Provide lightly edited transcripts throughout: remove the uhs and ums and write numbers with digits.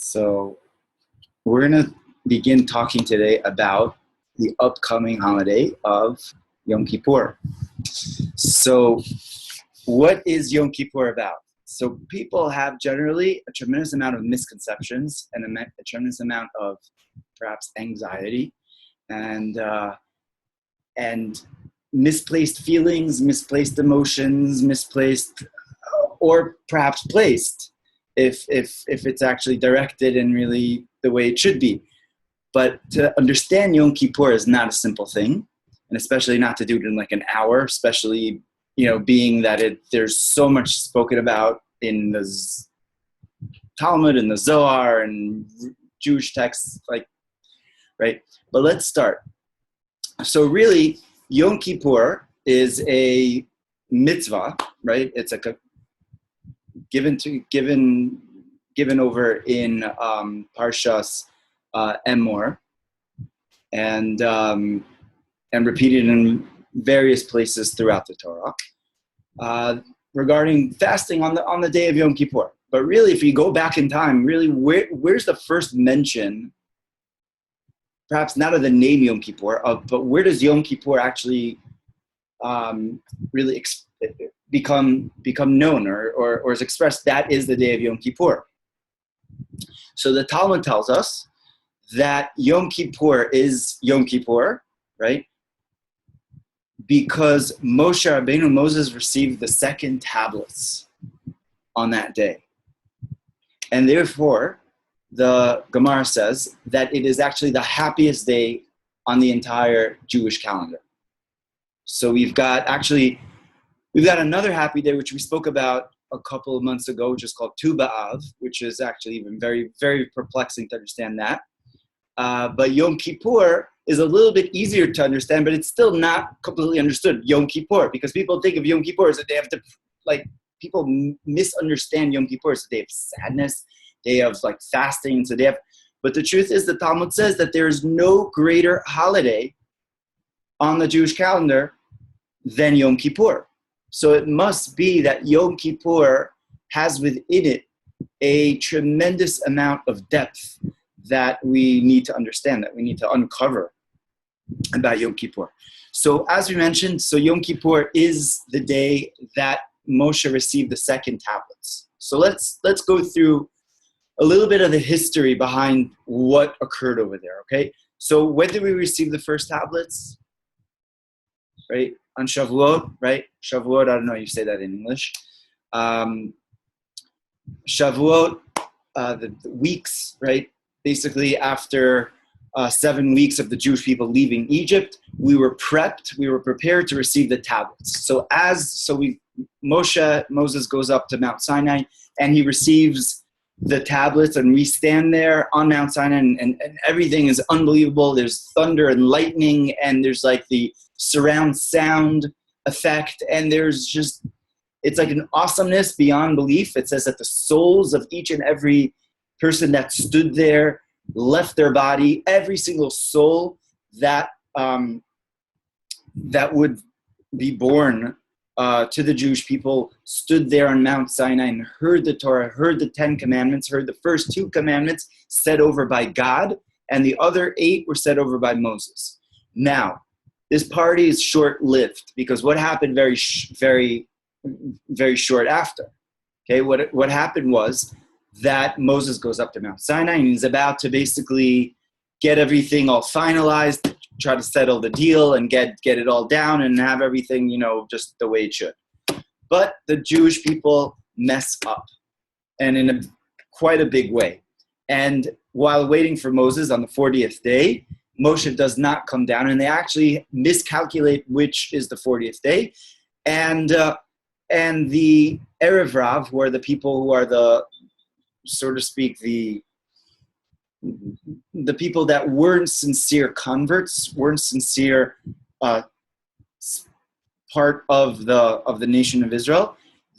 So we're going to begin talking today about the upcoming holiday of Yom Kippur. So what is Yom Kippur about? So people have generally a tremendous amount of misconceptions and a tremendous amount of perhaps anxiety and misplaced feelings, misplaced emotions, misplaced or perhaps placed if it's actually directed and really the way it should be. But to understand Yom Kippur is not a simple thing, and especially not to do it in like an hour, especially, being that there's so much spoken about in the Talmud and the Zohar and Jewish texts, right? But let's start. So really, Yom Kippur is a mitzvah, right? It's like a given over in Parshas Emor, and repeated in various places throughout the Torah regarding fasting on the day of Yom Kippur. But really, if you go back in time, really, where's the first mention? Perhaps not of the name Yom Kippur, but where does Yom Kippur actually really become known or is expressed? That is the day of Yom Kippur. So the Talmud tells us that Yom Kippur is Yom Kippur, right? Because Moshe Rabbeinu, Moses, received the second tablets on that day. And therefore, the Gemara says that it is actually the happiest day on the entire Jewish calendar. So we've got another happy day, which we spoke about a couple of months ago, which is called Tu B'Av, which is actually even very, very perplexing to understand that. But Yom Kippur is a little bit easier to understand, but it's still not completely understood, Yom Kippur, because people think of Yom Kippur as a day of people misunderstand Yom Kippur as a day of sadness, day of fasting, it's a day of, but the truth is the Talmud says that there is no greater holiday on the Jewish calendar than Yom Kippur. So it must be that Yom Kippur has within it a tremendous amount of depth that we need to understand, that we need to uncover about Yom Kippur. So as we mentioned, Yom Kippur is the day that Moshe received the second tablets. So let's go through a little bit of the history behind what occurred over there, okay? So when did we receive the first tablets? Right? On Shavuot, right? Shavuot, I don't know how you say that in English. Shavuot, the weeks, right? Basically after 7 weeks of the Jewish people leaving Egypt, we were prepared to receive the tablets. Moses goes up to Mount Sinai and he receives the tablets, and we stand there on Mount Sinai and everything is unbelievable. There's thunder and lightning, and there's the surround sound effect, and it's like an awesomeness beyond belief. It says that the souls of each and every person that stood there left their body. Every single soul that would be born to the Jewish people stood there on Mount Sinai and heard the Torah, heard the 10 commandments, heard the first 2 commandments said over by God, and the other 8 were said over by Moses. Now, this party is short-lived because what happened very short after? Okay, what happened was that Moses goes up to Mount Sinai and he's about to basically get everything all finalized, try to settle the deal and get it all down and have everything, just the way it should. But the Jewish people mess up, and in quite a big way. And while waiting for Moses on the 40th day, Moshe does not come down, and they actually miscalculate which is the 40th day. And the Erev Rav, who are the people who are the, so to speak, the people that weren't sincere converts, weren't sincere part of the nation of Israel,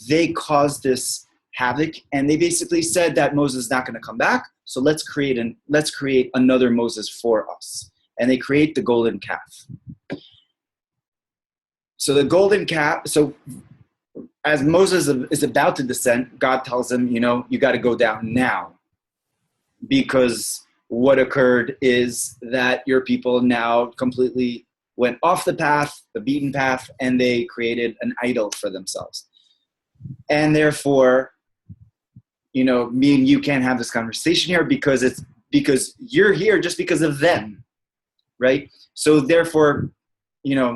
they caused this havoc, and they basically said that Moses is not going to come back, so let's create another Moses for us. And they create the golden calf. So the golden calf, as Moses is about to descend, God tells him, you got to go down now. because what occurred is that your people now completely went off the path, the beaten path, and they created an idol for themselves. And therefore, me and you can't have this conversation here because you're here just because of them, right? So therefore,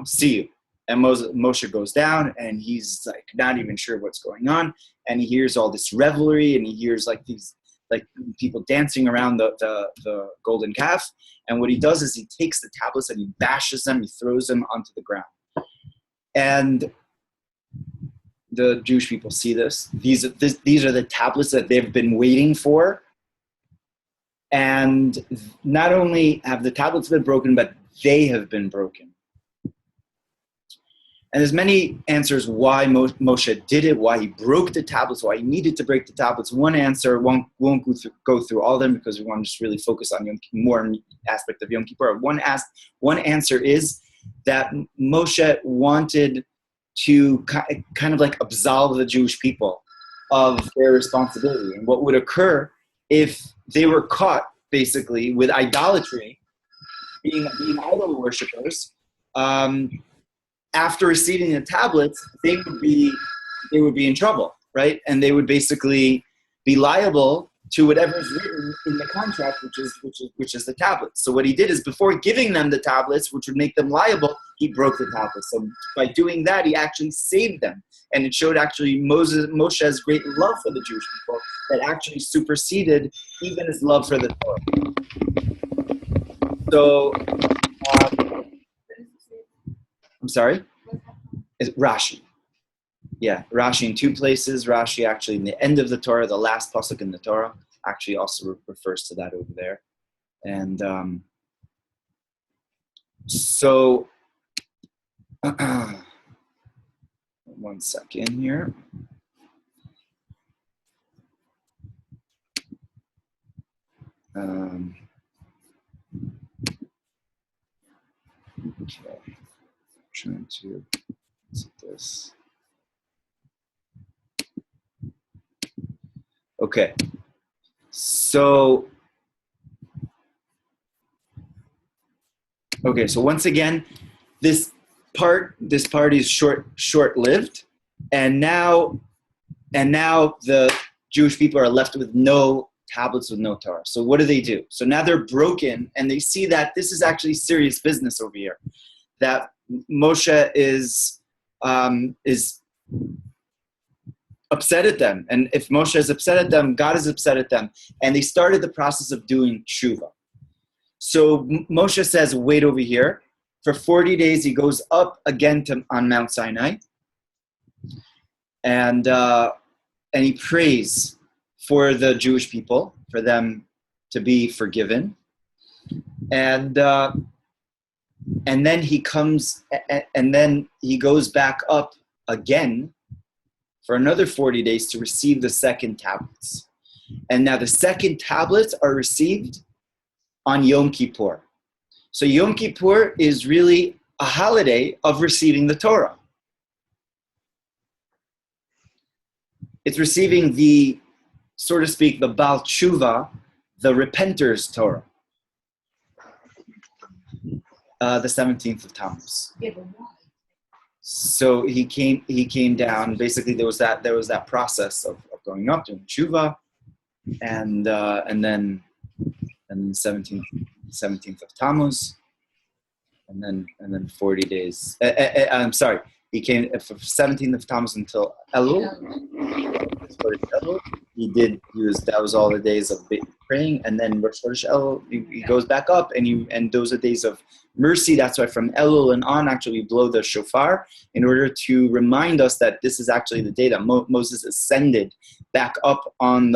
see you. And Moshe goes down, and he's like not even sure what's going on, and he hears all this revelry, and he hears like these people dancing around the golden calf. And what he does is he takes the tablets and he bashes them, he throws them onto the ground. And the Jewish people see this. These are the tablets that they've been waiting for. And not only have the tablets been broken, but they have been broken. And there's many answers why Moshe did it, why he broke the tablets, why he needed to break the tablets. One answer, won't go through all of them because we want to just really focus on more aspect of Yom Kippur. One answer is that Moshe wanted to kind of like absolve the Jewish people of their responsibility. And what would occur if they were caught basically with idolatry, being idol worshippers, after receiving the tablets, they would be in trouble, right? And they would basically be liable to whatever is written in the contract, which is the tablets. So what he did is, before giving them the tablets, which would make them liable, he broke the tablets. So by doing that, he actually saved them, and it showed actually Moshe's great love for the Jewish people that actually superseded even his love for the Torah. So. I'm sorry? It's Rashi. Yeah, Rashi in two places. Rashi actually in the end of the Torah, the last pasuk in the Torah, actually also refers to that over there. And so, 1 second here. Okay. Trying to see this. Okay, so once again, this part is short-lived, and now the Jewish people are left with no tablets, with no Torah. So what do? So now they're broken, and they see that this is actually serious business over here. That Moshe is upset at them. And if Moshe is upset at them, God is upset at them. And they started the process of doing tshuva. So Moshe says, wait over here. For 40 days, he goes up again on Mount Sinai. And he prays for the Jewish people, for them to be forgiven. And then he comes, and then he goes back up again for another 40 days to receive the second tablets. And now the second tablets are received on Yom Kippur. So Yom Kippur is really a holiday of receiving the Torah. It's receiving the, so to speak, the Baal Tshuva, the repenter's Torah. The 17th of Tammuz. So he came down. Basically, there was that process of going up, doing tshuva, and then 17th of Tammuz, and then 40 days. I'm sorry. He came from 17th of Tammuz until Elul. That was all the days of praying, and then Rosh Chodesh Elul, he goes back up, and those are days of mercy. That's why from Elul and on, actually, we blow the shofar in order to remind us that this is actually the day that Moses ascended back up on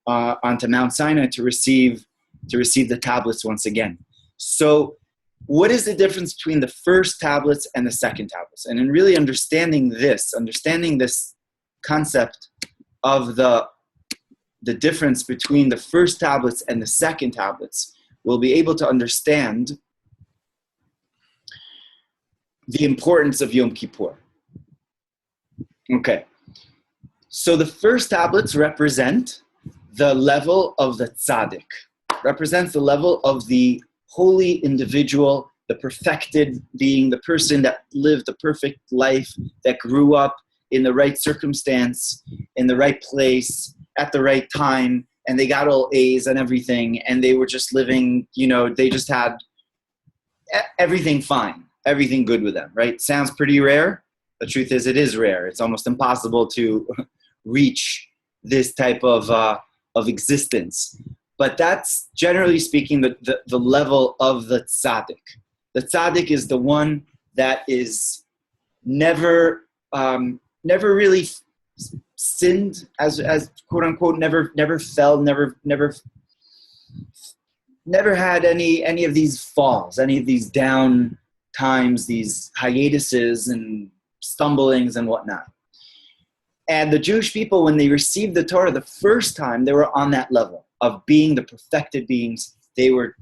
onto Mount Sinai to receive the tablets once again. So, what is the difference between the first tablets and the second tablets? And in really understanding this concept of the difference between the first tablets and the second tablets, we'll be able to understand the importance of Yom Kippur. Okay. So the first tablets represent the level of the tzaddik, represents the level of the holy individual, the perfected being, the person that lived the perfect life, that grew up in the right circumstance, in the right place, at the right time, and they got all A's and everything, and they were just living, they just had everything fine, everything good with them, right? Sounds pretty rare. The truth is, it is rare. It's almost impossible to reach this type of existence. But that's, generally speaking, the level of the tzaddik. The tzaddik is the one that is never really sinned, as quote unquote, never fell, never had any of these falls, any of these down times, these hiatuses and stumblings and whatnot. And the Jewish people, when they received the Torah the first time, they were on that level of being the perfected beings. They were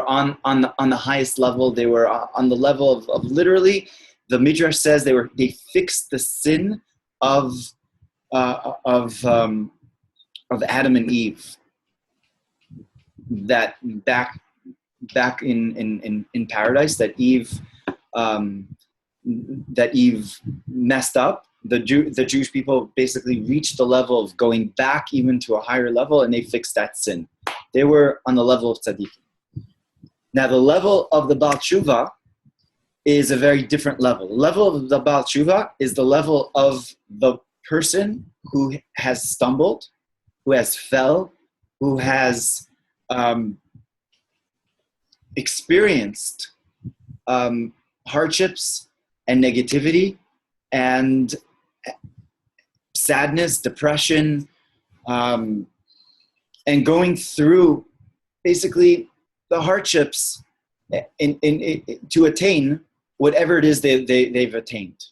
on the highest level. They were on the level of literally, the Midrash says they fixed the sin of Adam and Eve. That back in paradise, that Eve messed up. The Jewish people basically reached the level of going back even to a higher level, and they fixed that sin. They were on the level of tzaddikim. Now, the level of the Baal Tshuva is a very different level. The level of the Baal Tshuva is the level of the person who has stumbled, who has fell, who has experienced hardships and negativity and sadness, depression, and going through basically the hardships to attain whatever it is they've attained.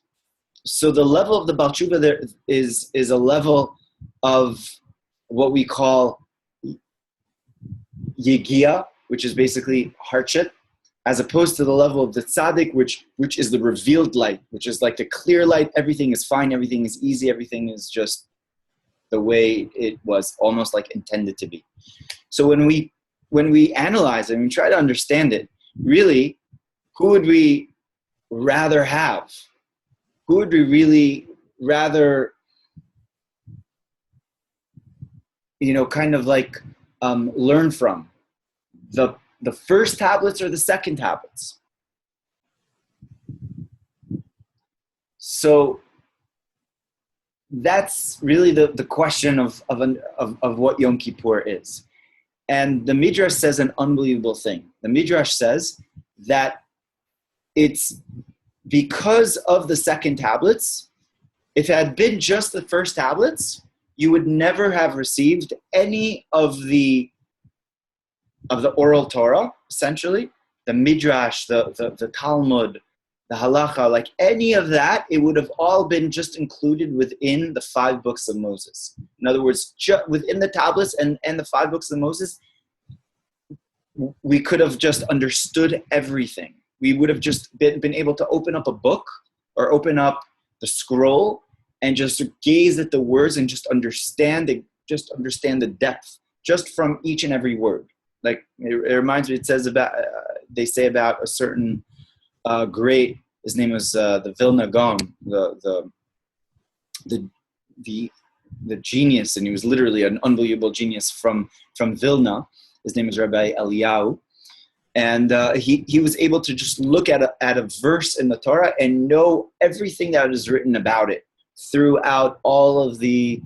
So the level of the Baal Tshuva there is a level of what we call Yegia, which is basically hardship, as opposed to the level of the tzaddik, which is the revealed light, which is like the clear light. Everything is fine, everything is easy, everything is just the way it was almost like intended to be. So when we analyze it and we try to understand it, really, who would we rather have? Who would we really rather, kind of like learn from? The first tablets or the second tablets? So that's really the question of what Yom Kippur is. And the Midrash says an unbelievable thing. The Midrash says that it's because of the second tablets. If it had been just the first tablets, you would never have received any of the oral Torah, essentially, the Midrash, the Talmud, the Halacha, like any of that, it would have all been just included within the 5 books of Moses. In other words, within the tablets and the 5 books of Moses, we could have just understood everything. We would have just been able to open up a book or open up the scroll and just gaze at the words and just understand the depth just from each and every word. Like it reminds me, it says about, they say about a certain great, his name was the Vilna Gaon, the genius, and he was literally an unbelievable genius from Vilna. His name is Rabbi Eliyahu. And he was able to just look at a verse in the Torah and know everything that is written about it throughout all of the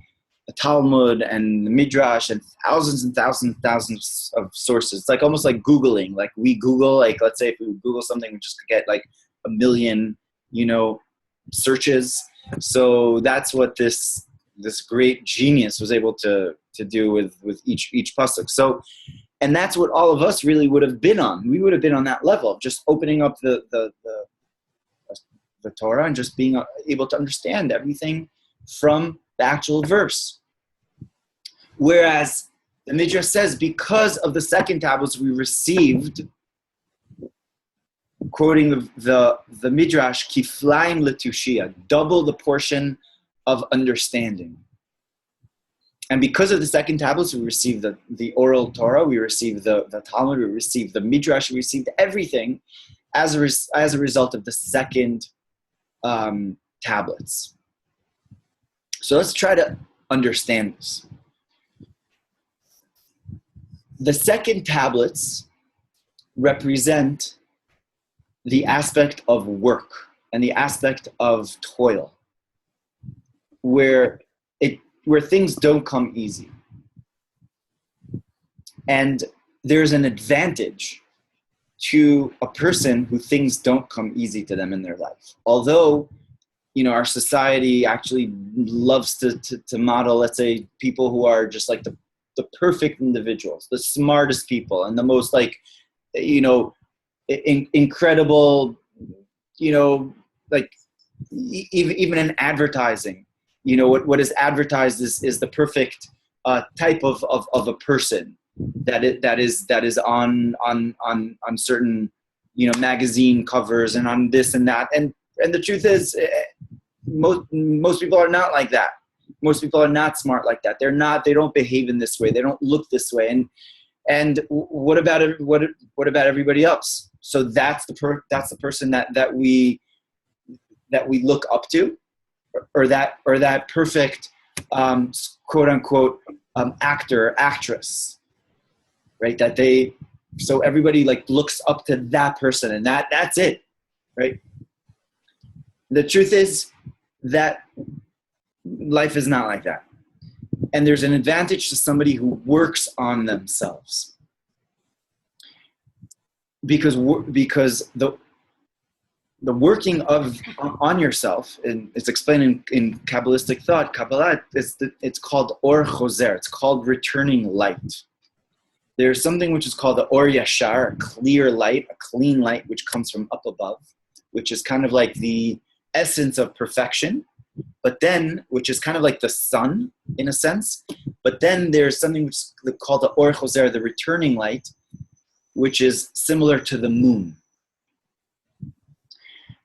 Talmud and the Midrash and thousands of sources. It's like almost like Googling. Like we Google, like let's say if we Google something, we just get like 1 million, searches. So that's what this great genius was able to do with each pasuk. So, and that's what all of us really would have been on. We would have been on that level of just opening up the Torah and just being able to understand everything from the actual verse. Whereas the Midrash says because of the second tablets we received, quoting the Midrash, kiflaim letushia, double the portion of understanding. And because of the second tablets, we received the oral Torah, we received the Talmud, we received the Midrash, we received everything as a result of the second tablets. So let's try to understand this. The second tablets represent the aspect of work and the aspect of toil, where things don't come easy. And there's an advantage to a person who things don't come easy to them in their life. Although, our society actually loves to model, let's say, people who are just like the perfect individuals, the smartest people, and the most incredible, even in advertising, what is advertised is the perfect type of a person that is on certain magazine covers and on this and that, and the truth is most people are not like that. Most people are not smart like that. They don't behave in this way. They don't look this way. And what about everybody else? So that's the person that we look up to, or that perfect quote unquote actor, actress, right? So everybody looks up to that person, and that's it, right? The truth is that life is not like that. And there's an advantage to somebody who works on themselves. Because the working on yourself, and it's explained in Kabbalistic thought, Kabbalah, it's called Or Choser, it's called returning light. There's something which is called the Or Yashar, a clear light, a clean light, which comes from up above, which is kind of like the essence of perfection, but then, which is kind of like the sun in a sense, but then there's something which is called the Or Choser, the returning light, which is similar to the moon.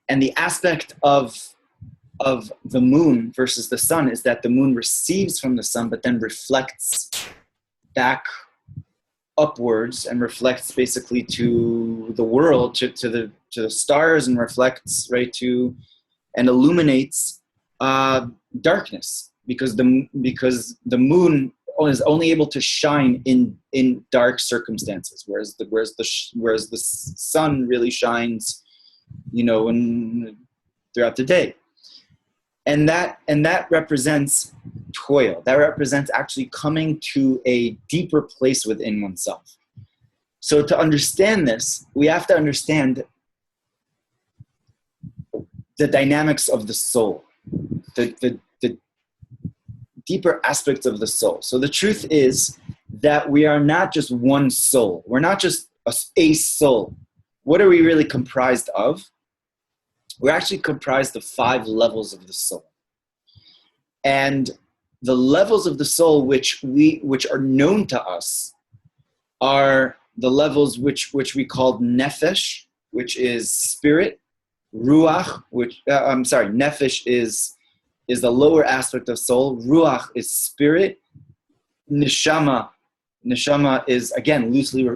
And the aspect of the moon versus the sun is that the moon receives from the sun, but then reflects back upwards and reflects basically to the world, to the stars, and reflects and illuminates darkness, because the moon is only able to shine in dark circumstances, whereas the sun really shines, throughout the day. And that represents toil. That represents actually coming to a deeper place within oneself. So to understand this, we have to understand the dynamics of the soul, the deeper aspects of the soul. So the truth is that we are not just one soul. We're not just a soul. What are we really comprised of? We're actually comprised of 5 levels of the soul. And the levels of the soul which are known to us are the levels which we call nefesh, which is spirit, ruach, nefesh is the lower aspect of soul, ruach is spirit, neshama is, again, loosely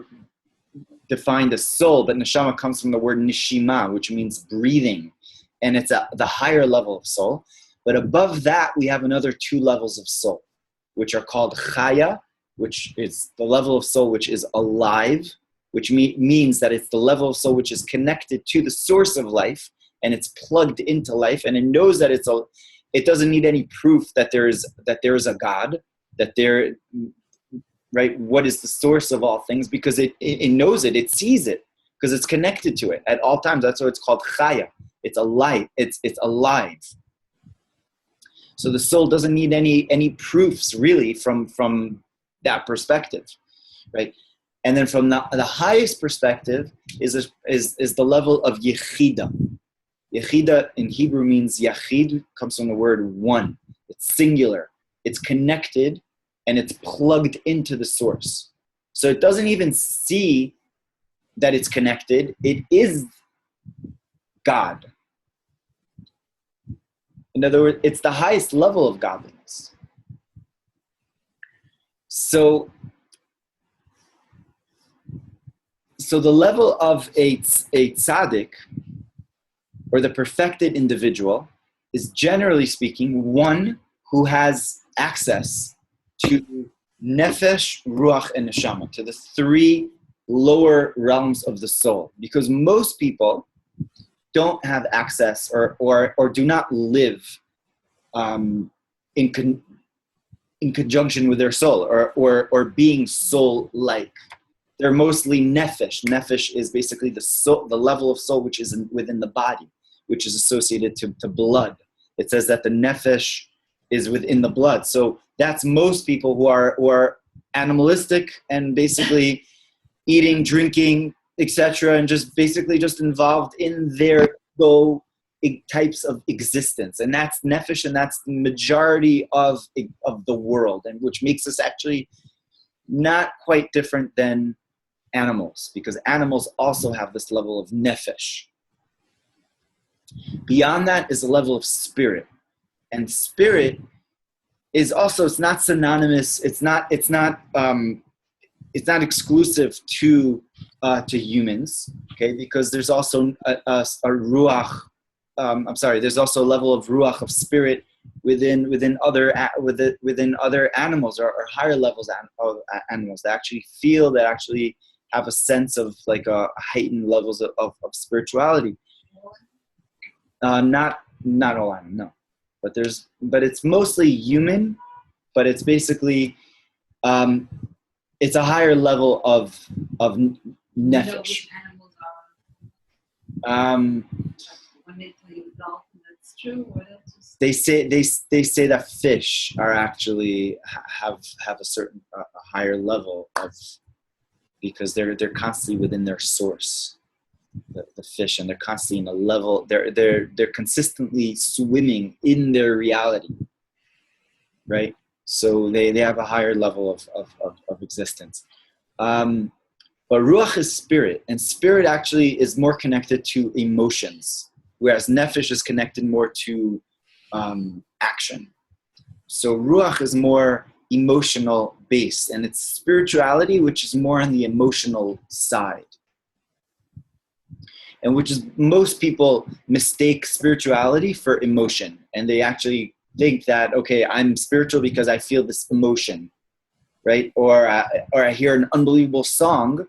defined as soul, but neshama comes from the word nishima, which means breathing, and it's the higher level of soul. But above that, we have another 2 levels of soul, which are called chaya, which is the level of soul which is alive, which means that it's the level of soul which is connected to the source of life, and it's plugged into life, and it knows that it doesn't need any proof that there is a God, right? What is the source of all things? Because it knows it sees it, because it's connected to it at all times. That's why it's called chaya. It's alive. It's alive. So the soul doesn't need any proofs really from that perspective, right? And then from the highest perspective is the level of yechida. Yechida in Hebrew means yachid, comes from the word one. It's singular. It's connected, and it's plugged into the source. So it doesn't even see that it's connected. It is God. In other words, it's the highest level of godliness. So the level of a tzaddik, or the perfected individual, is generally speaking one who has access to nefesh, ruach, and neshama, to the three lower realms of the soul. Because most people don't have access or do not live in conjunction with their soul or being soul-like. They're mostly nefesh. Nefesh is basically the soul, the level of soul which is within the body, which is associated to blood. It says that the nefesh is within the blood. So that's most people who are animalistic and basically eating, drinking, etc., and just basically just involved in their ego types of existence. And that's nefesh, and that's the majority of the world, and which makes us actually not quite different than animals, because animals also have this level of nefesh. Beyond that is a level of spirit, and spirit is also, it's not synonymous, it's not exclusive to humans, okay? Because there's also a ruach. There's also a level of ruach, of spirit within other animals, or higher levels of animals that actually feel, that actually have a sense of like a heightened levels of spirituality. Not all animals, no, but it's mostly human. But it's basically it's a higher level of nefesh. When they play dolphin, that's true. They say that fish are actually have a certain a higher level of, because they're constantly within their source, the fish, and they're constantly in a level. They're consistently swimming in their reality, right? So they have a higher level of existence. But ruach is spirit, and spirit actually is more connected to emotions, whereas nefesh is connected more to action. So ruach is more emotional based, and it's spirituality which is more on the emotional side. And which is, most people mistake spirituality for emotion, and they actually think that, okay, I'm spiritual because I feel this emotion, right? Or I hear an unbelievable song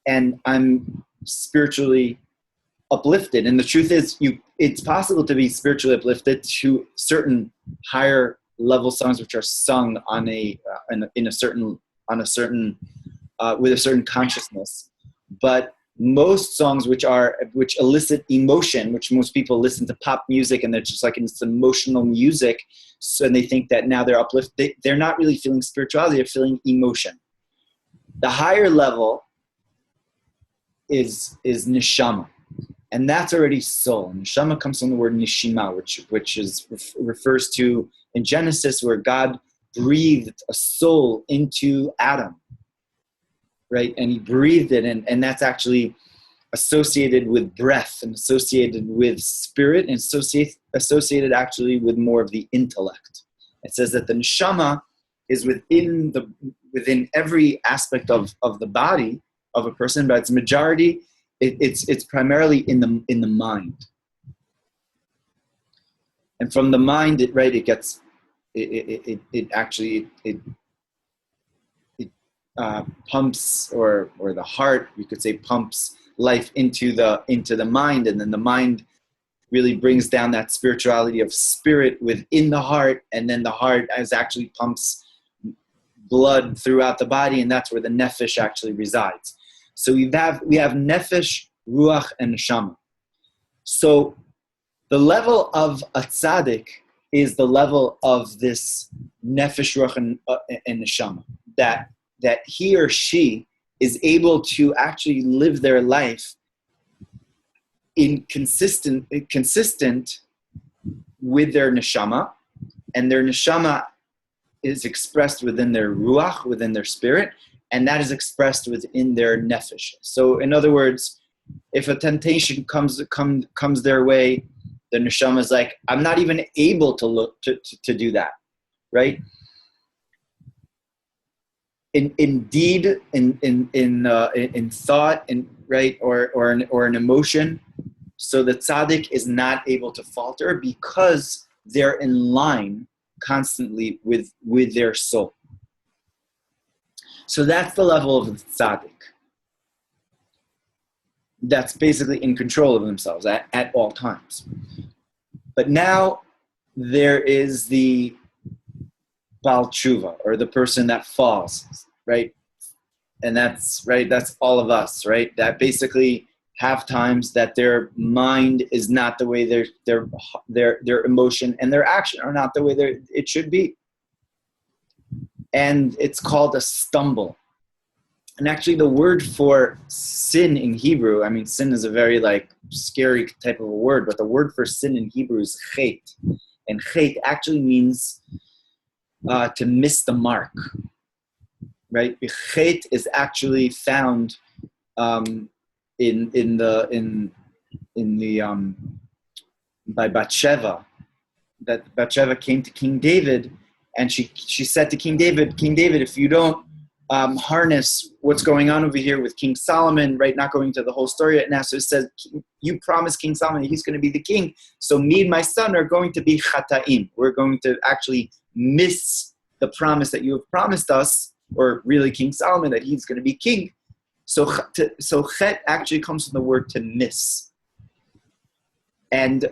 and I'm spiritually uplifted. And the truth is, it's possible to be spiritually uplifted to certain higher level songs which are sung on with a certain consciousness. But most songs which elicit emotion, which most people listen to pop music and they're just like, it's emotional music, so, and they think that now they're uplifted. They're not really feeling spirituality, they're feeling emotion. The higher level is neshama, and that's already soul. Neshama comes from the word nishima, which refers to, in Genesis, where God breathed a soul into Adam, right? And he breathed it, and that's actually associated with breath, and associated with spirit, and associated actually with more of the intellect. It says that the neshama is within every aspect of the body of a person, but its majority, it's primarily in the mind. And from the mind, it pumps, or the heart, you could say, pumps life into the mind, and then the mind really brings down that spirituality of spirit within the heart, and then the heart actually pumps blood throughout the body, and that's where the nefesh actually resides. So we have nefesh, ruach, and neshama. So the level of a tzaddik is the level of this nefesh, ruach, and neshama, that he or she is able to actually live their life consistent with their neshama, and their neshama is expressed within their ruach, within their spirit, and that is expressed within their nefesh. So in other words, if a temptation comes their way, the neshama is like, I'm not even able to do that, right? in deed, in thought, and right, or an emotion. So the tzaddik is not able to falter because they're in line constantly with their soul. So that's the level of the tzaddik. That's basically in control of themselves at all times. But now there is the Baal Tshuva, or the person that falls, right? And that's all of us, right? That basically have times that their mind is not the way their emotion and their action are not the way it should be. And it's called a stumble. And actually the word for sin in Hebrew, I mean, sin is a very scary type of a word, but the word for sin in Hebrew is chet. And chet actually means to miss the mark, right? Chet is actually found by Bathsheba, that Bathsheba came to King David, and she said to King David, if you don't harness what's going on over here with King Solomon, right? Not going to the whole story right now. So it says, you promised King Solomon he's going to be the king. So me and my son are going to be chata'im. We're going to actually miss the promise that you have promised us, or really King Solomon, that he's going to be king. So chet actually comes from the word to miss. And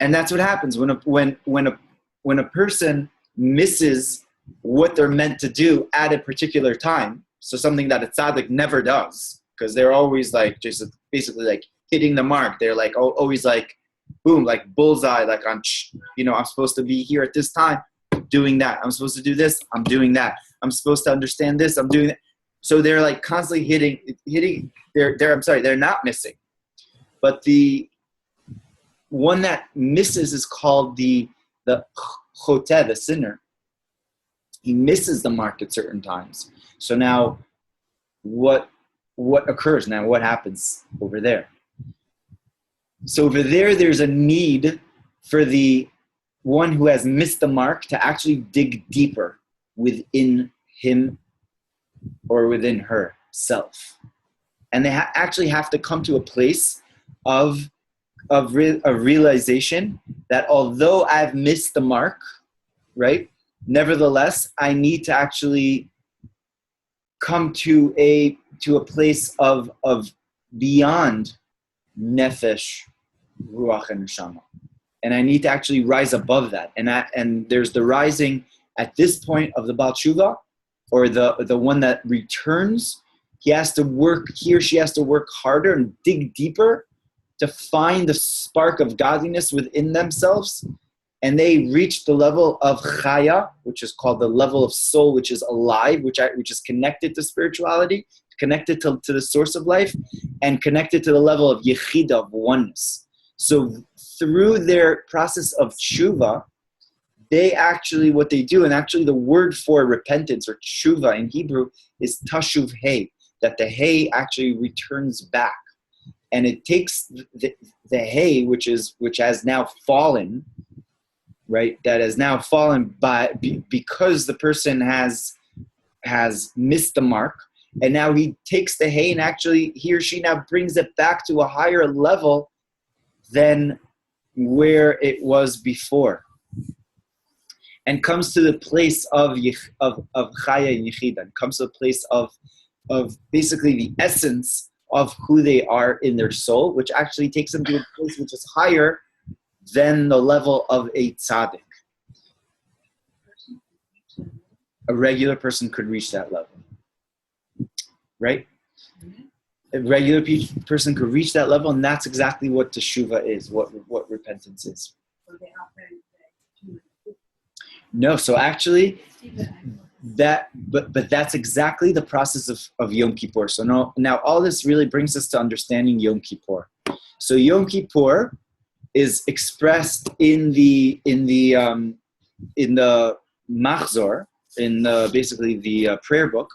that's what happens when a person misses what they're meant to do at a particular time. So something that a tzaddik never does, because they're always just basically hitting the mark. They're always boom, bullseye, I'm supposed to be here at this time, doing that. I'm supposed to do this, I'm doing that. I'm supposed to understand this, I'm doing that. So they're constantly hitting. They're not missing. But the one that misses is called the choteh, the sinner. He misses the mark at certain times. So now, what occurs now? What happens over there? So over there's a need for the one who has missed the mark to actually dig deeper within him or within herself, and they actually have to come to a place of realization that although I've missed the mark, right? Nevertheless, I need to actually come to a place of beyond nefesh, ruach, and neshama, and I need to actually rise above that. And there's the rising at this point of the Baal Tshuva, or the one that returns. He or she has to work harder and dig deeper to find the spark of godliness within themselves. And they reach the level of chaya, which is called the level of soul, which is alive, which is connected to spirituality, connected to the source of life, and connected to the level of yechida, of oneness. So through their process of tshuva, they actually, what they do, and actually the word for repentance or tshuva in Hebrew is tashuv hey, that the hey actually returns back. And it takes the hay, which has now fallen, right? That has now fallen because the person has missed the mark, and now he takes the hay and actually he or she now brings it back to a higher level than where it was before, and comes to the place of chaya and yechida, comes to the place of basically the essence of who they are in their soul, which actually takes them to a place which is higher than the level of a tzaddik. A regular person could reach that level, right? A regular person could reach that level, and that's exactly what teshuva is, what repentance is. No, so actually, but that's exactly the process of Yom Kippur. So now all this really brings us to understanding Yom Kippur. So Yom Kippur is expressed in the Machzor, in basically the prayer book,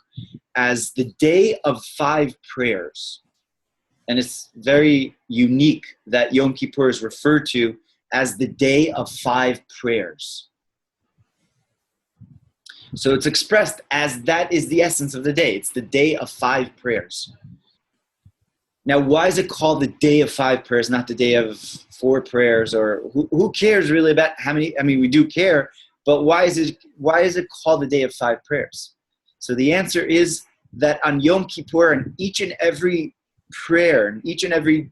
as the day of 5 prayers. And it's very unique that Yom Kippur is referred to as the day of 5 prayers. So it's expressed as that is the essence of the day. It's the day of 5 prayers. Now, why is it called the day of 5 prayers, not the day of 4 prayers? Or who cares really about how many? I mean, we do care, but why is it called the day of 5 prayers? So the answer is that on Yom Kippur, and each and every prayer, and each and every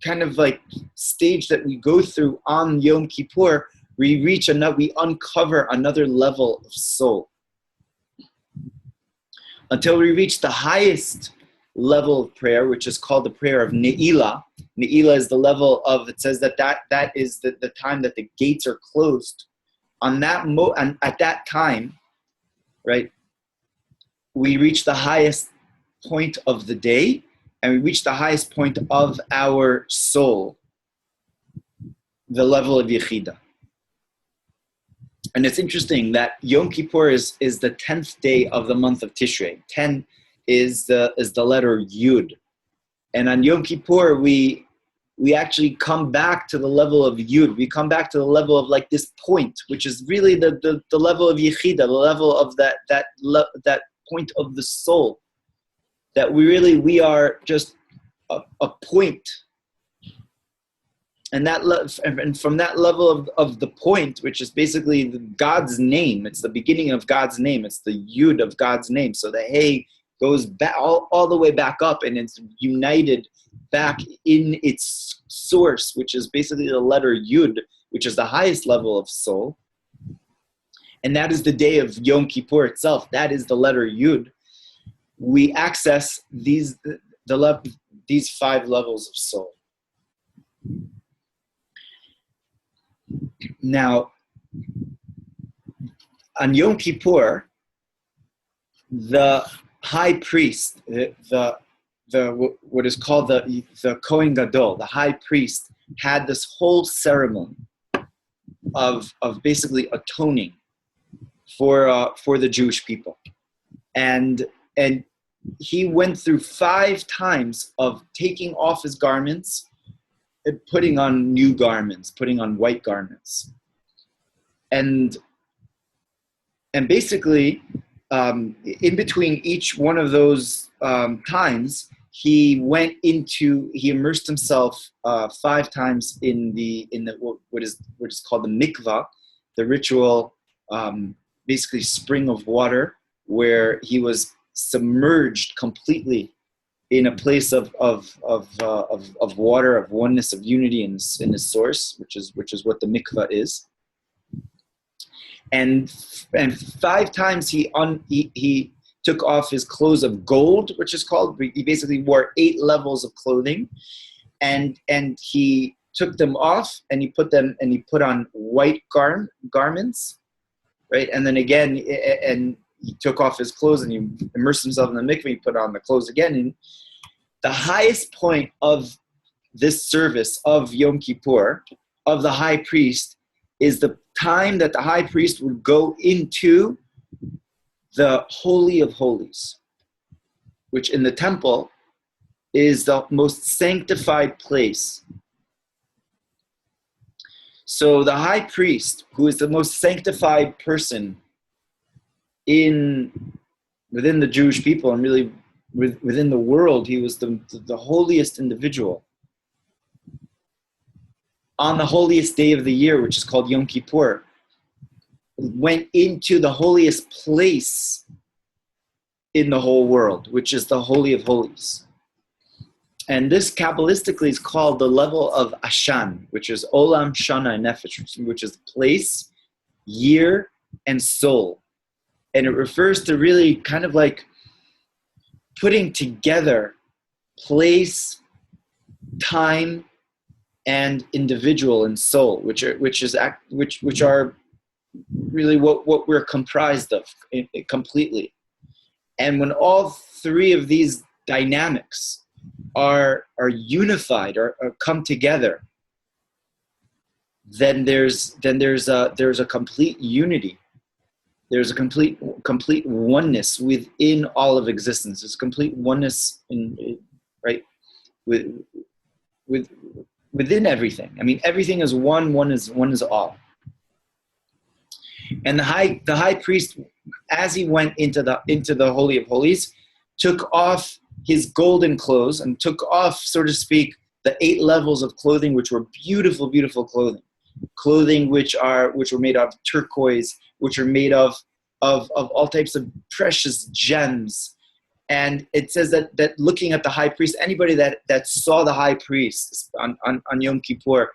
kind of like stage that we go through on Yom Kippur, we uncover another level of soul until we reach the highest level of prayer, which is called the prayer of Ne'ilah. Ne'ilah is the level of, it says that is the time that the gates are closed. And at that time, right, we reach the highest point of the day, and we reach the highest point of our soul, the level of Yechidah. And it's interesting that Yom Kippur is the 10th day of the month of Tishrei. 10 is the letter Yud. And on Yom Kippur, we actually come back to the level of Yud. We come back to the level of like this point, which is really the level of Yechidah, the level of that point of the soul. That we are just a point. And and from that level of the point, which is basically God's name, it's the beginning of God's name, it's the Yud of God's name. So the Hey goes back all the way back up, and it's united back in its source, which is basically the letter Yud, which is the highest level of soul. And that is the day of Yom Kippur itself. That is the letter Yud. We access these 5 levels of soul. Now, on Yom Kippur, the high priest, what is called the Kohen Gadol, the high priest, had this whole ceremony of basically atoning for the Jewish people, and he went through 5 times of taking off his garments, putting on new garments, putting on white garments. And basically, in between each one of those times, he immersed himself 5 times in what is called the mikvah, the ritual, basically spring of water, where he was submerged completely in a place of water, of oneness, of unity in his source, which is what the mikvah is. And 5 times he took off his clothes of gold, which is called. He basically wore 8 levels of clothing, and he took them off and he put on white garments, right? And then again, and he took off his clothes and he immersed himself in the mikveh. He put on the clothes again. And the highest point of this service of Yom Kippur, of the high priest, is the time that the high priest would go into the Holy of Holies, which in the temple is the most sanctified place. So the high priest, who is the most sanctified person within the Jewish people and really within the world, he was the holiest individual. On the holiest day of the year, which is called Yom Kippur, went into the holiest place in the whole world, which is the Holy of Holies. And this Kabbalistically is called the level of Ashan, which is Olam, Shana, and Nefesh, which is place, year, and soul. And it refers to really kind of like putting together place, time, and individual and soul, which are really what we're comprised of completely. And when all 3 of these dynamics are unified or come together, then there's a complete unity. There's a complete oneness within all of existence. There's complete oneness within everything. I mean, everything is one. One is all. And the high priest, as he went into the Holy of Holies, took off his golden clothes and took off, so to speak, the 8 levels of clothing, which were beautiful, beautiful clothing which were made of turquoise, which are made of all types of precious gems. And it says that looking at the high priest, anybody that saw the high priest on Yom Kippur,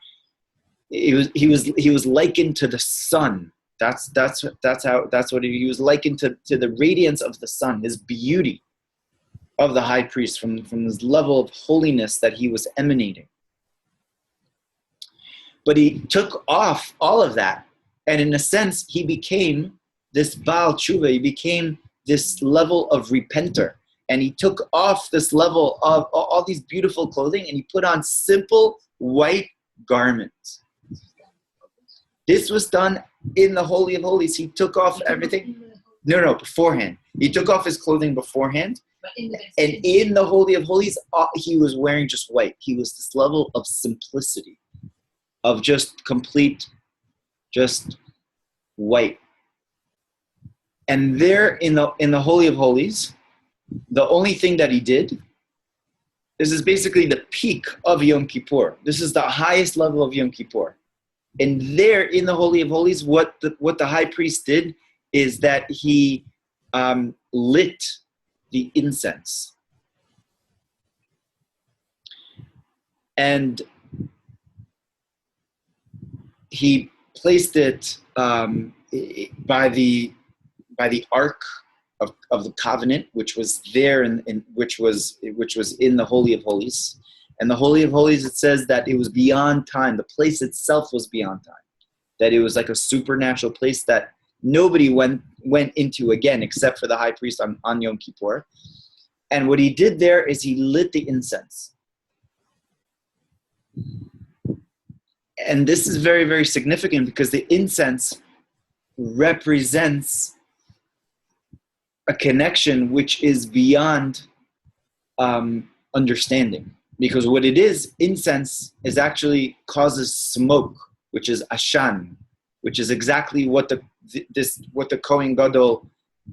he was likened to the sun. That's what he was likened to the radiance of the sun, his beauty of the high priest from this level of holiness that he was emanating. But he took off all of that, and in a sense, he became this Baal Tshuva. He became this level of repenter, and he took off this level of all these beautiful clothing, and he put on simple white garments. This was done in the Holy of Holies. He took off everything. No, beforehand. He took off his clothing beforehand. And in the Holy of Holies, he was wearing just white. He was this level of simplicity, of just complete, just white. And there in the Holy of Holies, the only thing that he did, this is basically the peak of Yom Kippur. This is the highest level of Yom Kippur. And there in the Holy of Holies, what the high priest did is that he lit the incense. And he placed it by the Ark of the Covenant, which was there which was in the Holy of Holies. And the Holy of Holies, it says that it was beyond time. The place itself was beyond time. That it was like a supernatural place that nobody went into again except for the high priest on Yom Kippur. And what he did there is he lit the incense. And this is very, very significant because the incense represents a connection which is beyond understanding. Because what it is, incense is actually causes smoke, which is ashan, which is exactly what the Kohen Gadol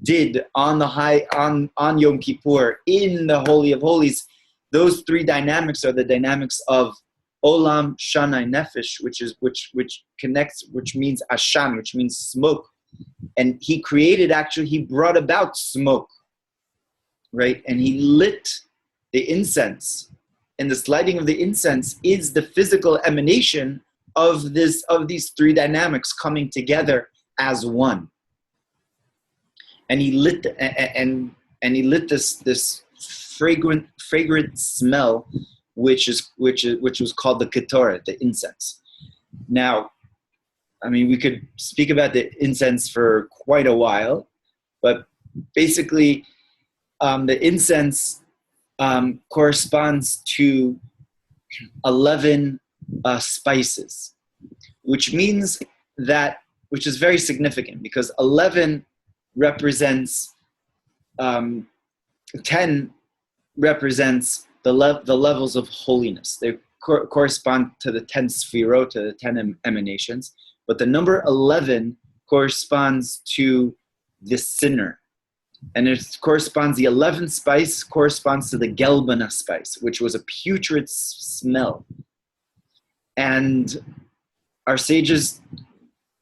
did on Yom Kippur in the Holy of Holies. Those 3 dynamics are the dynamics of Olam, Shanai, Nefesh, which means ashan, which means smoke. And he brought about smoke, right? And he lit the incense. And this lighting of the incense is the physical emanation of these 3 dynamics coming together as one. And he lit this fragrant smell, which was called the ketoret, the incense. Now, I mean, we could speak about the incense for quite a while, but basically, the incense corresponds to 11 spices, which means that, which is very significant because 11 represents, 10 represents the levels of holiness. They correspond to the 10 sphirot, to the 10 emanations, but the number 11 corresponds to the sinner. And it corresponds, the 11th spice corresponds to the gelbana spice, which was a putrid smell. And our sages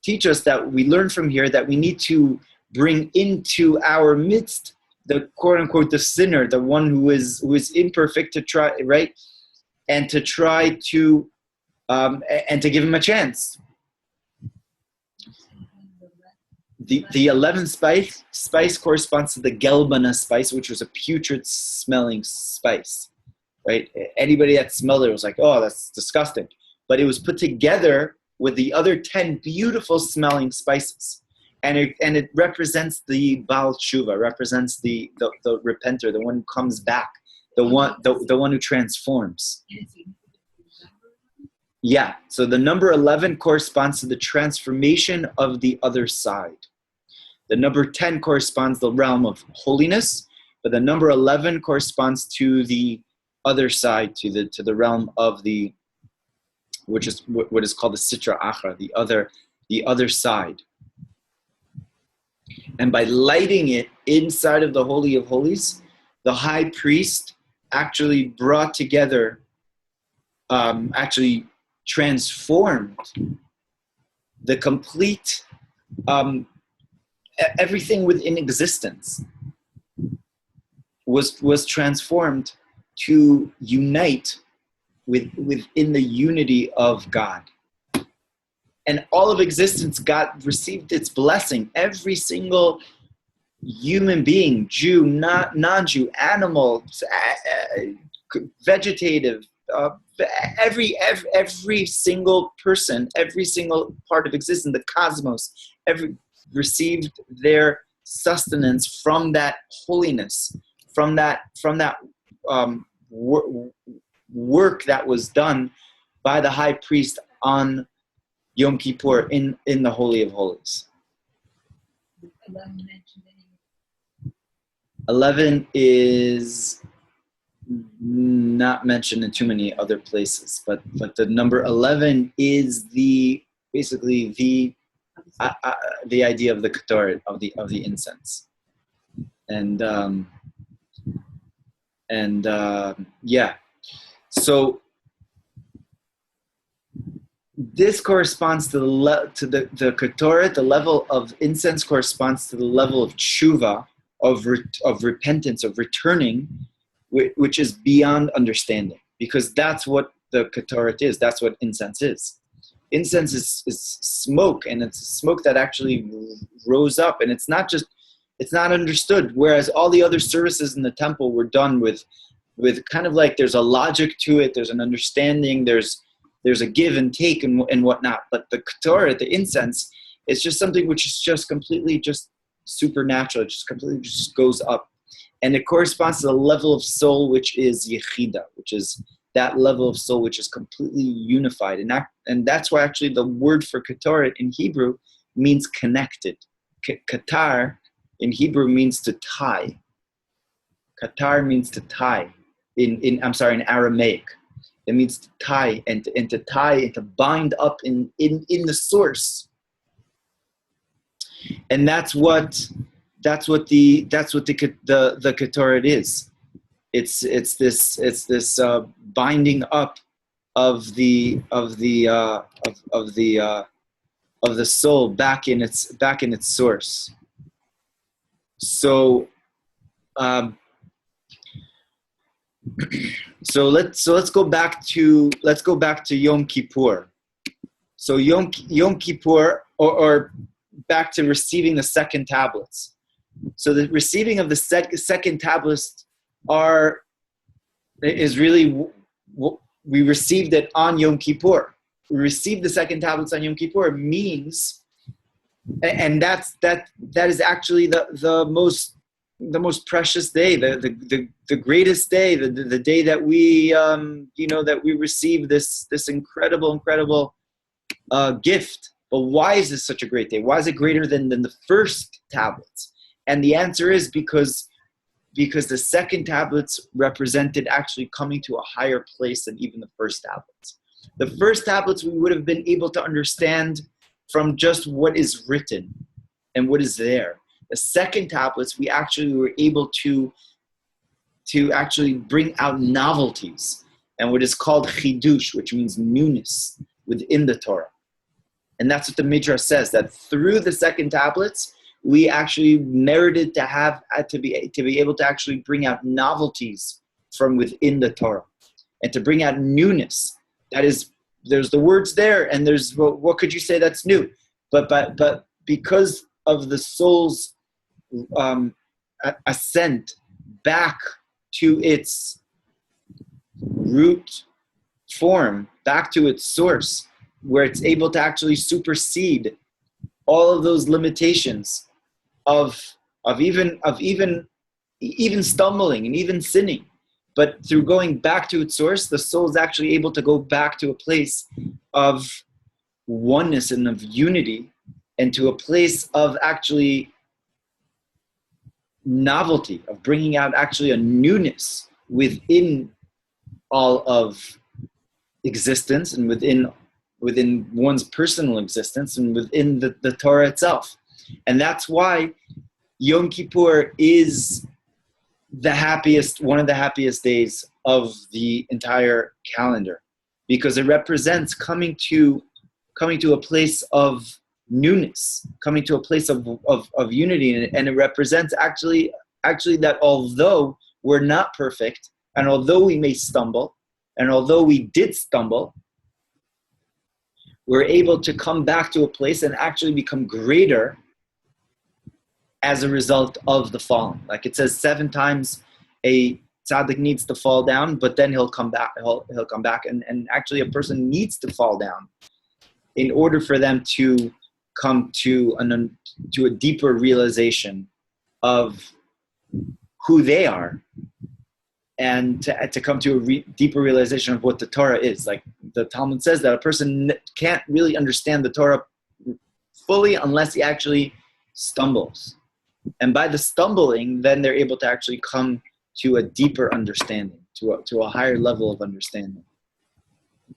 teach us that we learn from here that we need to bring into our midst the quote unquote the sinner, the one who is imperfect, to try, right? And to try to and to give him a chance. The 11th spice corresponds to the gelbana spice, which was a putrid smelling spice, right? Anybody that smelled it was like, oh, that's disgusting. But it was put together with the other 10 beautiful smelling spices. And it represents the Baal Tshuva, represents the repenter, the one who comes back, the one who transforms. Yeah, so the number 11 corresponds to the transformation of the other side. The number 10 corresponds to the realm of holiness, but the number 11 corresponds to the other side, to the realm of the, which is what is called the Sitra Achra, the other side. And by lighting it inside of the Holy of Holies, the high priest actually brought together, actually transformed the complete, everything within existence was transformed to unite within the unity of God. And all of existence received its blessing. Every single human being, Jew, non-Jew, animal, vegetative, every single person, every single part of existence, the cosmos, received their sustenance from that holiness, from that work that was done by the high priest on Yom Kippur in the Holy of Holies. 11 is not mentioned in too many other places, but the number 11 is basically the idea of the ketoret, of the incense, and yeah. So this corresponds to the ketoret. The level of incense corresponds to the level of tshuva, of repentance, of returning, which is beyond understanding, because that's what the ketoret is. That's what incense is. Incense is smoke, and it's smoke that actually rose up, and it's not understood. Whereas all the other services in the temple were done with kind of like, there's a logic to it, there's an understanding, there's a give and take and whatnot. But the ketoret, the incense, is just something which is just completely just supernatural. It just completely just goes up. And it corresponds to the level of soul which is yechida, which is that level of soul which is completely unified. And that's why actually the word for ketoret in Hebrew means connected. Katar in Hebrew means to tie. Katar means to tie. In Aramaic. It means to tie and to tie and to bind up in the source. And that's what the ketoret is. It's this binding up of the soul back in its source. So so let's go back to Yom Kippur. So Yom Kippur, or back to receiving the second tablets. So the receiving of the second tablets is really, we received it on Yom Kippur. We received the second tablets on Yom Kippur means, and that is actually the most precious day, the greatest day, the day that we that we receive this incredible gift. But why is this such a great day? Why is it greater than the first tablets? And the answer is because the second tablets represented actually coming to a higher place than even the first tablets. The first tablets we would have been able to understand from just what is written and what is there. The second tablets, we actually were able to actually bring out novelties and what is called chidush, which means newness within the Torah. And that's what the Midrash says, that through the second tablets, we actually merited to be able to actually bring out novelties from within the Torah and to bring out newness. That is, there's the words there, and there's what could you say that's new? But because of the soul's ascent back to its root form, back to its source, where it's able to actually supersede all of those limitations of even stumbling and even sinning. But through going back to its source, the soul is actually able to go back to a place of oneness and of unity, and to a place of actually novelty, of bringing out actually a newness within all of existence and within one's personal existence and within the Torah itself. And that's why Yom Kippur is one of the happiest days of the entire calendar, because it represents coming to a place of newness, coming to a place of unity, and it represents actually that although we're not perfect, and although we may stumble, and although we did stumble, we're able to come back to a place and actually become greater as a result of the falling. Like it says, 7 times a tzaddik needs to fall down, but then he'll come back. He'll come back, and actually a person needs to fall down in order for them to come to a deeper realization of who they are, and to come to a deeper realization of what the Torah is. Like the Talmud says, that a person can't really understand the Torah fully unless he actually stumbles. And by the stumbling, then they're able to actually come to a deeper understanding, to a higher level of understanding.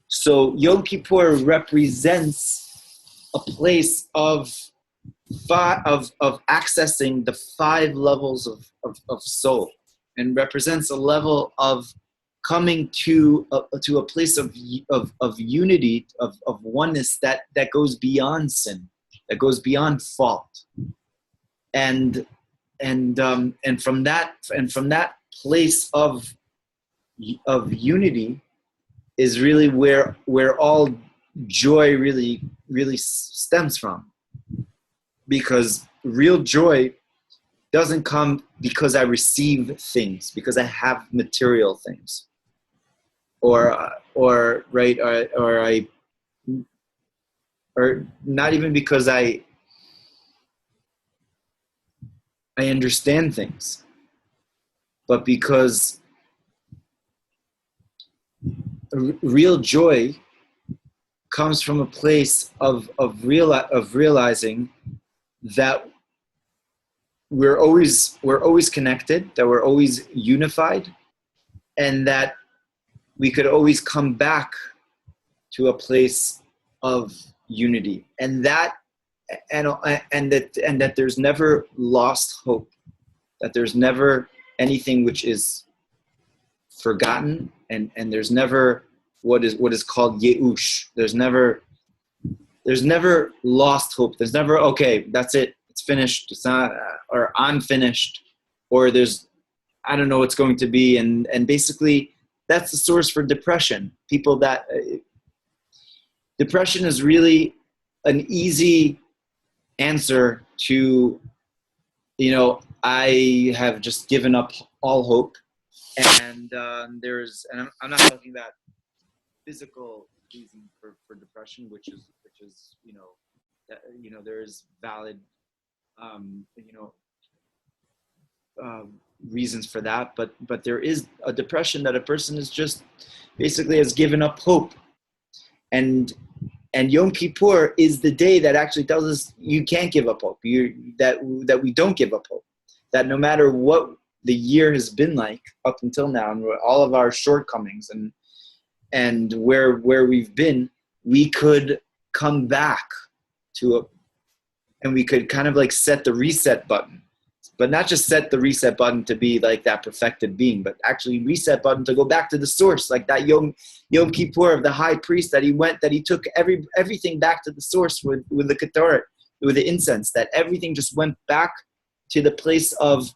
So Yom Kippur represents a place of accessing the 5 levels of soul, and represents a level of coming to a place of unity, of oneness that goes beyond sin, that goes beyond fault. And from that place of unity is really where all joy really stems from. Because real joy doesn't come because I receive things, because I have material things, or not even because I understand things, but because real joy comes from a place of realizing that we're always connected, that we're always unified, and that we could always come back to a place of unity, and that there's never lost hope, that there's never anything which is forgotten, and there's never what is called yearns. There's never lost hope. There's never, okay, that's it, it's finished, it's not, or I'm finished, or there's, I don't know what's going to be. And basically that's the source for depression. People that depression is really an easy answer to, I have just given up all hope. And I'm not talking about physical reason for depression, which is there is valid reasons for that, but there is a depression that a person is just basically has given up hope, and Yom Kippur is the day that actually tells us you can't give up hope. That we don't give up hope. That no matter what the year has been like up until now, and all of our shortcomings and where we've been, we could come back and we could kind of like set the reset button, but not just set the reset button to be like that perfected being, but actually reset button to go back to the source, like that Yom Kippur of the high priest, that he took everything back to the source with the ketoret, with the incense, that everything just went back to the place of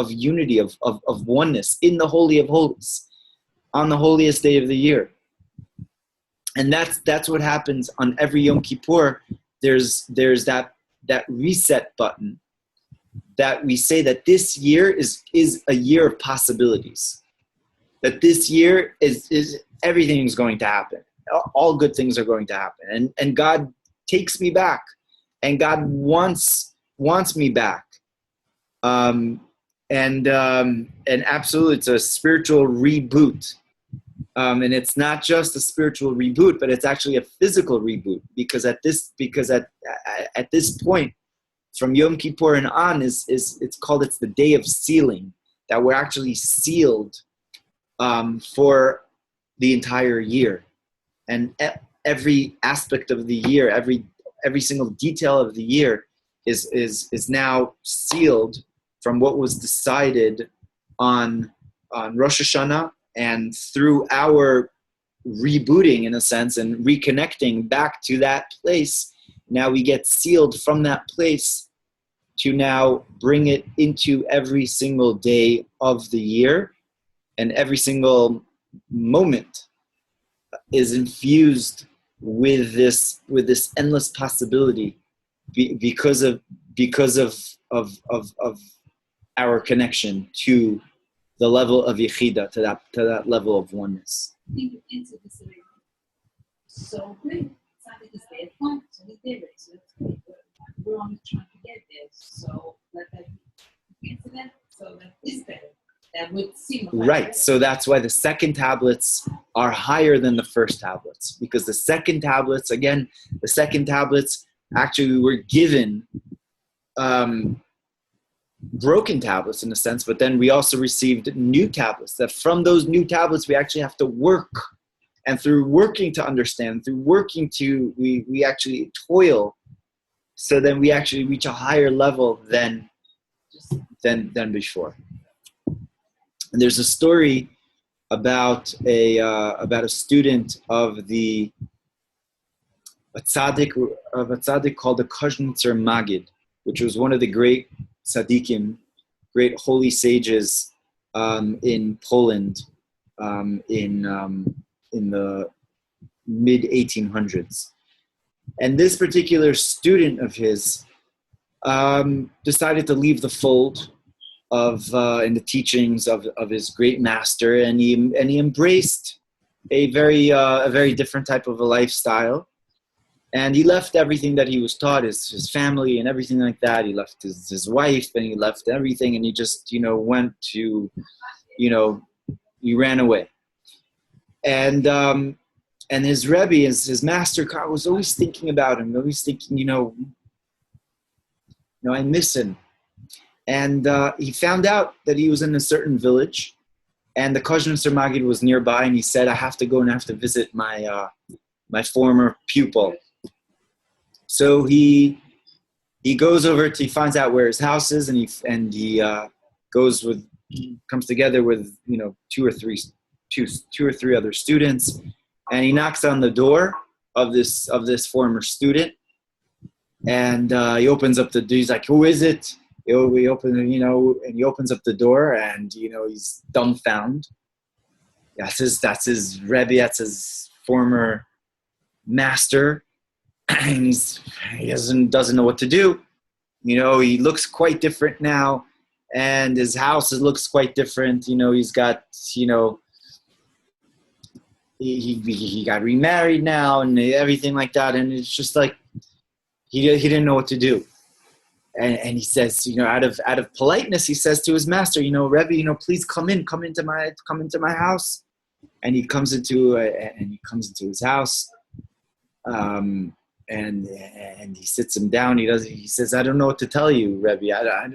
unity, of oneness in the Holy of Holies, on the holiest day of the year. And that's what happens on every Yom Kippur. There's that reset button, that we say that this year is a year of possibilities. That this year is everything is going to happen. All good things are going to happen. And God takes me back. And God wants me back. And absolutely, it's a spiritual reboot. And it's not just a spiritual reboot, but it's actually a physical reboot, because at this point, from Yom Kippur and on, it's the day of sealing, that we're actually sealed for the entire year, and every aspect of the year, every single detail of the year is now sealed from what was decided on Rosh Hashanah, and through our rebooting, in a sense, and reconnecting back to that place, now we get sealed from that place to now bring it into every single day of the year, and every single moment is infused with this endless possibility because of our connection to the level of Yechida, to that level of oneness. I think you answered this already. So great. Something is there at point, so we did it. So that's great. We're only trying to get there. So let that answer that. So that is better. That would seem right. So that's why the second tablets are higher than the first tablets, because the second tablets, actually were given broken tablets in a sense, but then we also received new tablets, that from those new tablets we actually have to work, and through working to understand, through working to we actually toil, so then we actually reach a higher level than before. And there's a story about a student of a tzaddik called the Koznitzer Magid, which was one of the great tzaddikim, great holy sages in Poland in the mid 1800s. And this particular student of his decided to leave the fold in the teachings of his great master, and he embraced a very different type of a lifestyle. And he left everything that he was taught, his family and everything like that. He left his wife, and he left everything, and he just, went to, he ran away. And his Rebbe, his master, was always thinking about him, always thinking, I miss him. And he found out that he was in a certain village, and the Koznitzer Magid was nearby, and he said, I have to go and I have to visit my former pupil. So he goes over he finds out where his house is, and he comes together with two or three other students, and he knocks on the door of this former student, and he opens up the door. He's like, who is it? We open, and he opens up the door, and he's dumbfounded. That's his Rebbe, that's his former master, and he doesn't know what to do. He looks quite different now, and his house looks quite different. He's got he got remarried now, and everything like that, and it's just like he didn't know what to do. And he says, out of politeness, he says to his master, Rebbe, please come into my house. And he comes into his house, and he sits him down. He says, I don't know what to tell you, Rebbe. I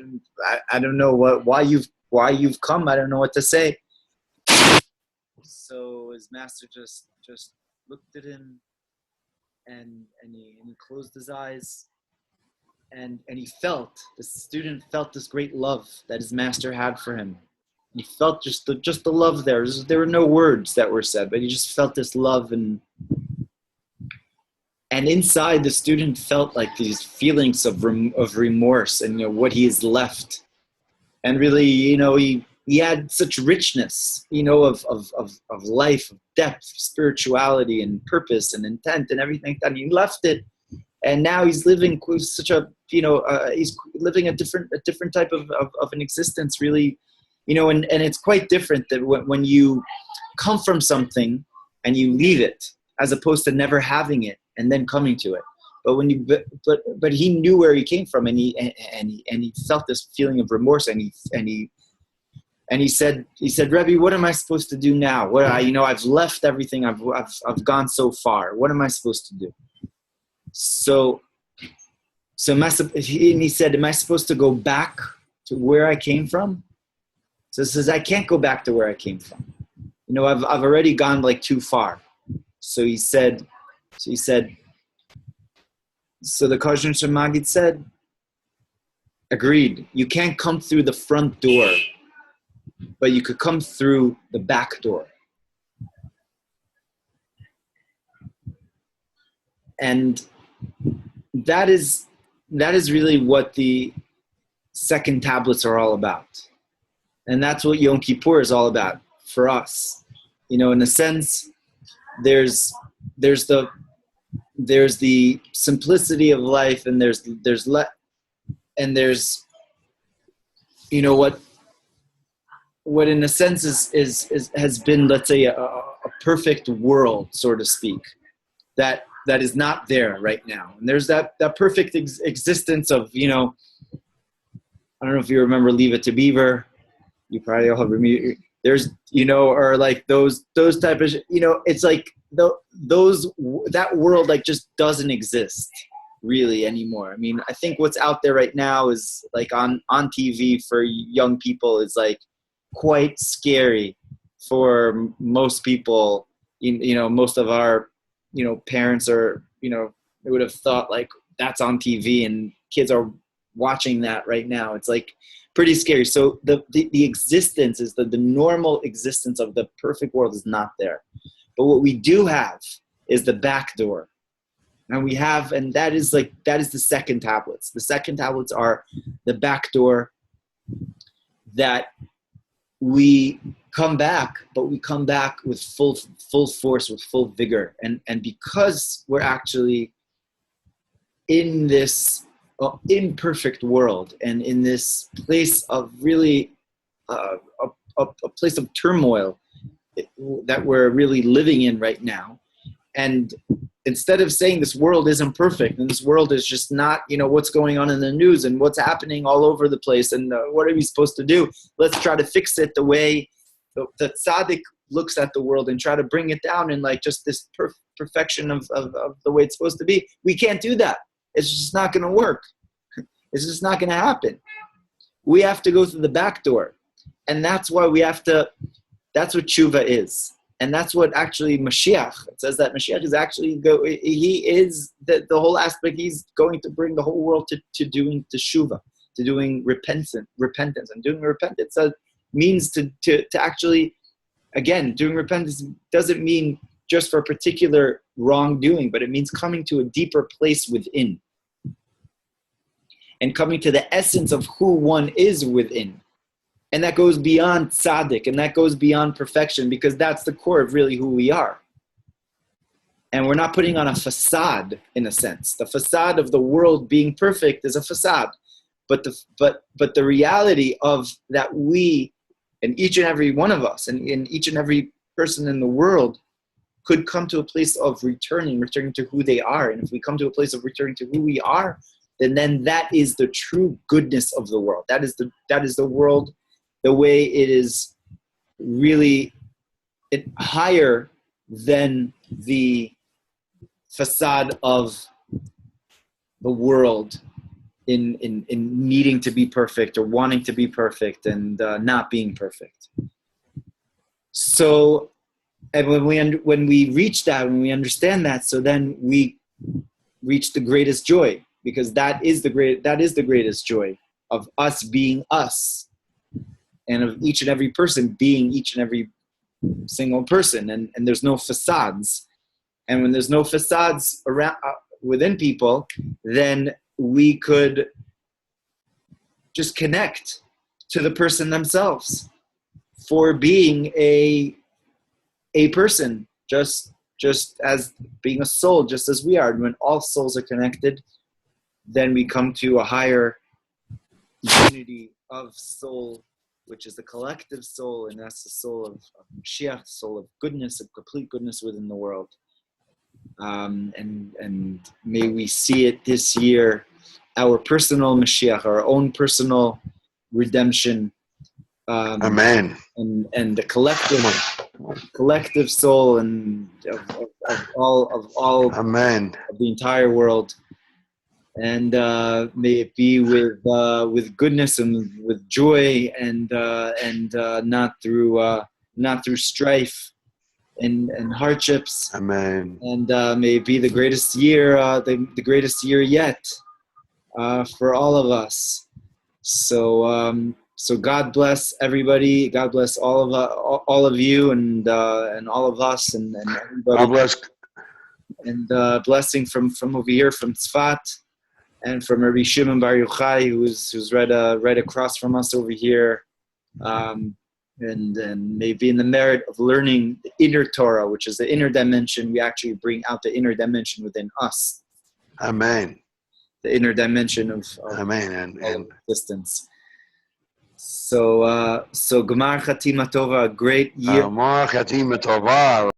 don't know why you've come. I don't know what to say. So his master just looked at him, and he closed his eyes. And the student felt this great love that his master had for him. He felt just the love there. There were no words that were said, but he just felt this love, and inside the student felt like these feelings of remorse, and what he has left. And really, he had such richness, of life, of depth, spirituality, and purpose, and intent, and everything like that. And he left it. And now he's living he's living a different type of an existence, really, and it's quite different that when you come from something and you leave it, as opposed to never having it and then coming to it. But he knew where he came from, and he felt this feeling of remorse, and he said, Rebbe, what am I supposed to do now? I've left everything. I've gone so far. What am I supposed to do? So he said, am I supposed to go back to where I came from? So he says, I can't go back to where I came from. I've already gone too far. So the Koznitzer Magid said, Agreed. You can't come through the front door, but you could come through the back door. And that is really what the second tablets are all about. And that's what Yom Kippur is all about for us. You know, in a sense, there's the simplicity of life, and there's you know what in a sense is has been, let's say, a perfect world, so to speak, that is not there right now. And there's that perfect existence of, you know, I don't know if you remember Leave It to Beaver. You probably all have there's, you know, or like those type of, you know, it's like that world like just doesn't exist really anymore. I mean, I think what's out there right now is like on TV for young people is like quite scary for most people. You know, most of our, you know, parents are, you know, they would have thought like that's on TV, and kids are watching that right now. It's like pretty scary. So the existence is the normal existence of the perfect world is not there. But what we do have is the back door. And that is the second tablets. The second tablets are the back door that we come back, but we come back with full force, with full vigor. And because we're actually in this imperfect world, and in this place of really a place of turmoil that we're really living in right now. And instead of saying this world isn't perfect and this world is just not, you know, what's going on in the news and what's happening all over the place and what are we supposed to do? Let's try to fix it the way the tzaddik looks at the world and try to bring it down in like just this perfection of the way it's supposed to be. We can't do that. It's just not going to work. It's just not going to happen. We have to go through the back door. And that's why that's what tshuva is. And that's what actually Mashiach, it says that Mashiach is actually, he is the whole aspect, he's going to bring the whole world to doing teshuva, to doing repentance. And doing repentance means to actually, again, doing repentance doesn't mean just for a particular wrongdoing, but it means coming to a deeper place within. And coming to the essence of who one is within. And that goes beyond tzaddik, and that goes beyond perfection, because that's the core of really who we are. And we're not putting on a facade, in a sense. The facade of the world being perfect is a facade. But the reality of that we, and each and every one of us, and in each and every person in the world, could come to a place of returning to who they are. And if we come to a place of returning to who we are, then that is the true goodness of the world. That is the world, the way it is really higher than the facade of the world in needing to be perfect or wanting to be perfect and not being perfect. So, and when we reach that, when we understand that, so then we reach the greatest joy, because that is the greatest joy of us being us, and of each and every person being each and every single person, and there's no facades. And when there's no facades around within people, then we could just connect to the person themselves for being a person, just as being a soul, just as we are. And when all souls are connected, then we come to a higher unity of soul, which is the collective soul, and that's the soul of Mashiach, soul of goodness, of complete goodness within the world. And may we see it this year, our personal Mashiach, our own personal redemption. Amen. And the collective soul and of all Amen. of the entire world. And may it be with goodness and with joy, and not through strife and hardships. Amen. And may it be the greatest year, the greatest year yet, for all of us. So God bless everybody. God bless all of you, and all of us, and everybody. God bless. And blessing from over here, from Tzfat, and from Rabbi Shimon Bar Yochai, who's right across from us over here. And maybe in the merit of learning the inner Torah, which is the inner dimension, we actually bring out the inner dimension within us. Amen. The inner dimension of Amen. And existence. So Gemar Chatima Tova, a great year. Gemar Chatima Tova.